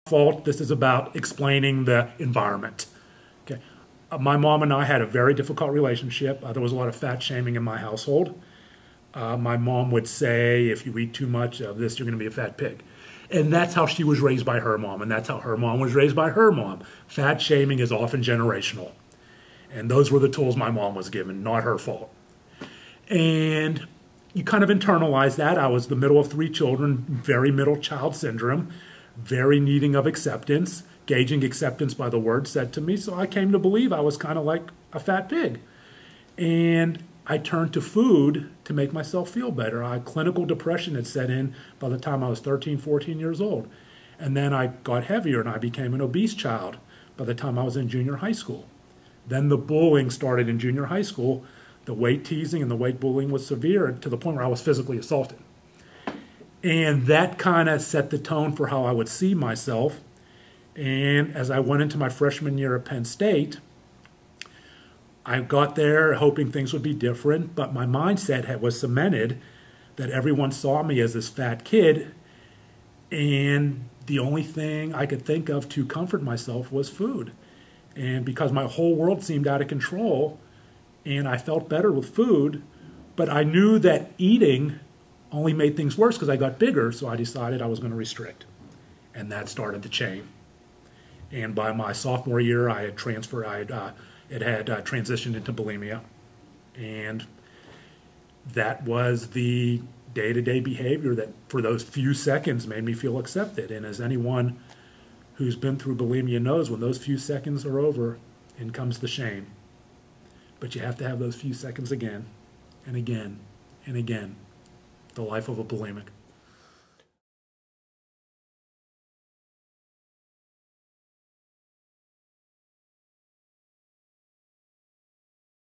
fault. This is about explaining the environment. Okay. My mom and I had a very difficult relationship. There was a lot of fat shaming in my household. My mom would say, if you eat too much of this, you're going to be a fat pig. And that's how she was raised by her mom, and that's how her mom was raised by her mom. Fat shaming is often generational. And those were the tools my mom was given, not her fault. And you kind of internalize that. I was the middle of three children, very middle child syndrome, very needing of acceptance, gauging acceptance by the words said to me. So I came to believe I was kind of like a fat pig. And I turned to food to make myself feel better. Clinical depression had set in by the time I was 13, 14 years old. And then I got heavier and I became an obese child by the time I was in junior high school. Then the bullying started in junior high school. The weight teasing and the weight bullying was severe to the point where I was physically assaulted. And that kind of set the tone for how I would see myself. And as I went into my freshman year at Penn State, I got there hoping things would be different, but my mindset was cemented that everyone saw me as this fat kid, and the only thing I could think of to comfort myself was food. And because my whole world seemed out of control, and I felt better with food, but I knew that eating only made things worse because I got bigger, so I decided I was going to restrict. And that started the chain. And by my sophomore year, I had transitioned into bulimia, and that was the day-to-day behavior that for those few seconds made me feel accepted. And as anyone who's been through bulimia knows, when those few seconds are over, in comes the shame. But you have to have those few seconds again and again and again. The life of a bulimic.